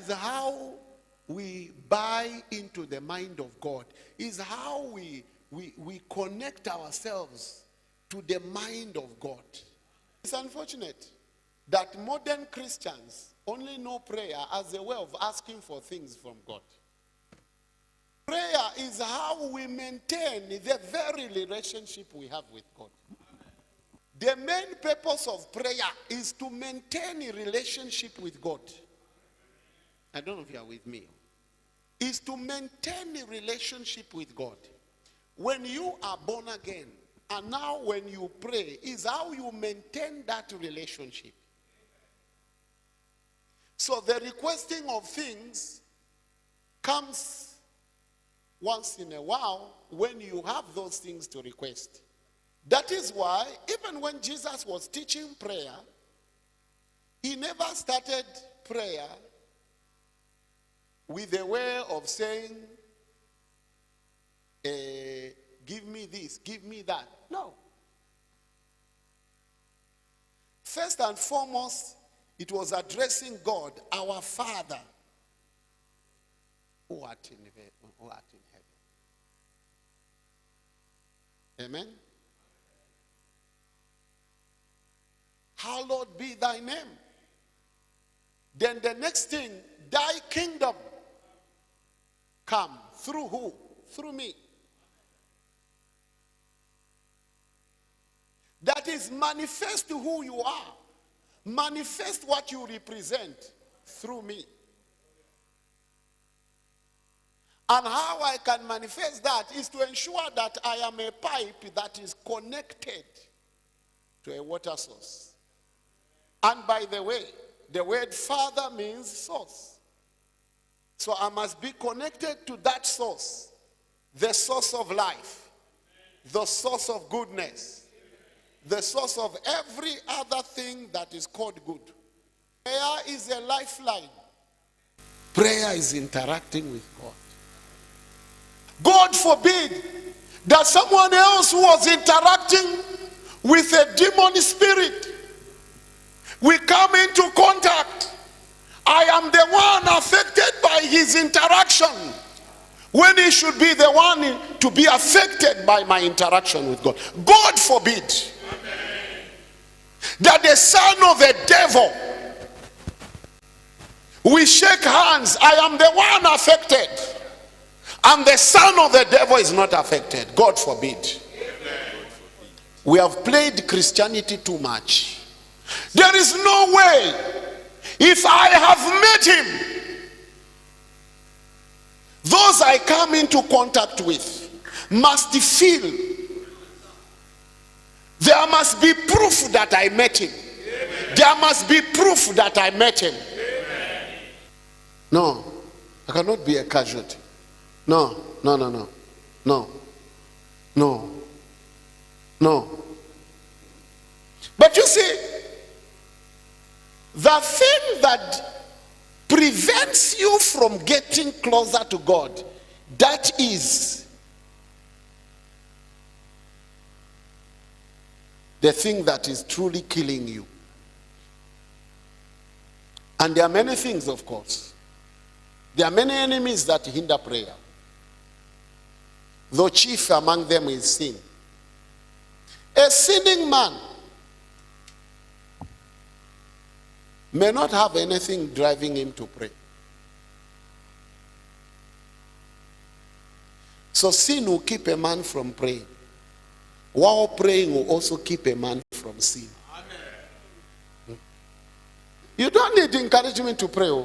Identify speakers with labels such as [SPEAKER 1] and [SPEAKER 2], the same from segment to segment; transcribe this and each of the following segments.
[SPEAKER 1] is how we buy into the mind of God. Is how we connect ourselves to the mind of God. It's unfortunate that modern Christians only know prayer as a way of asking for things from God. Prayer is how we maintain the very relationship we have with God. The main purpose of prayer is to maintain a relationship with God. I don't know if you are with me. Is to maintain a relationship with God. When you are born again, and now when you pray, is how you maintain that relationship. So the requesting of things comes once in a while when you have those things to request. That is why even when Jesus was teaching prayer, he never started prayer with a way of saying, give me this, give me that. No. First and foremost, it was addressing God, our Father, who art in heaven. Amen. Hallowed be thy name. Then the next thing, thy kingdom come. Through who? Through me. That is, manifest who you are. Manifest what you represent through me. And how I can manifest that is to ensure that I am a pipe that is connected to a water source. And by the way, the word Father means source. So I must be connected to that source, the source of life, the source of goodness, the source of every other thing that is called good. Prayer is a lifeline. Prayer is interacting with God. God forbid that someone else who was interacting with a demon spirit, we come into contact. I am the one affected by his interaction, when he should be the one to be affected by my interaction with God. God forbid that the son of the devil, we shake hands, I am the one affected, and the son of the devil is not affected. God forbid. We have played Christianity too much. There is no way, if I have met him, those I come into contact with must feel. There must be proof that I met him. There must be proof that I met him. No, I cannot be a casualty. No. But you see, the thing that prevents you from getting closer to God, that is the thing that is truly killing you. And there are many things, of course. There are many enemies that hinder prayer, though chief among them is sin. A sinning man may not have anything driving him to pray. So sin will keep a man from praying, while praying will also keep a man from sin. Amen. You don't need encouragement to pray.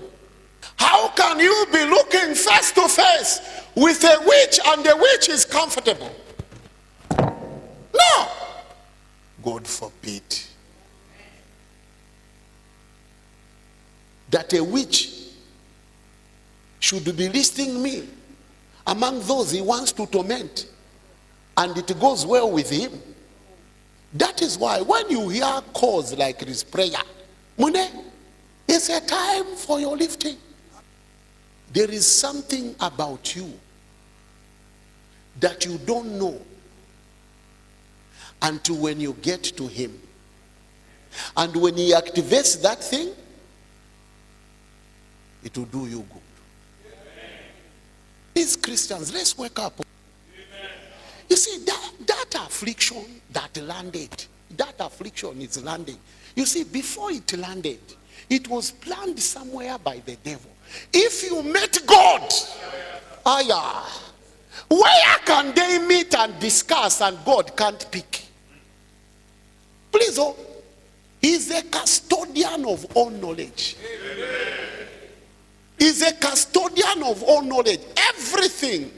[SPEAKER 1] How can you be looking face to face with a witch and the witch is comfortable? No. God forbid that a witch should be listing me among those he wants to torment, and it goes well with him. That is why when you hear calls like this prayer, Mune, it's a time for your lifting. There is something about you that you don't know until when you get to him. And when he activates that thing, it will do you good. These Christians, let's wake up. You see, that affliction that landed, that affliction is landing. You see, before it landed, it was planned somewhere by the devil. If you met God, where can they meet and discuss and God can't pick? Please, he's a custodian of all knowledge. He's a custodian of all knowledge. Everything.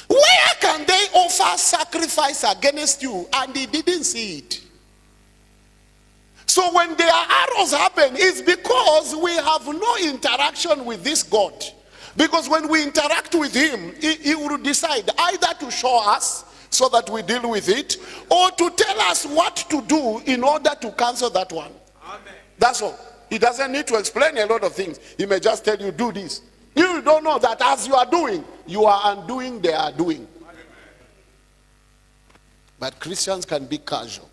[SPEAKER 1] Where can they offer sacrifice against you and he didn't see it? So when their arrows happen, it's because we have no interaction with this God. Because when we interact with him, he will decide either to show us so that we deal with it, or to tell us what to do in order to cancel that one. Amen. That's all. He doesn't need to explain a lot of things. He may just tell you, do this. You don't know that as you are doing, you are undoing, they are doing. But Christians can be casual.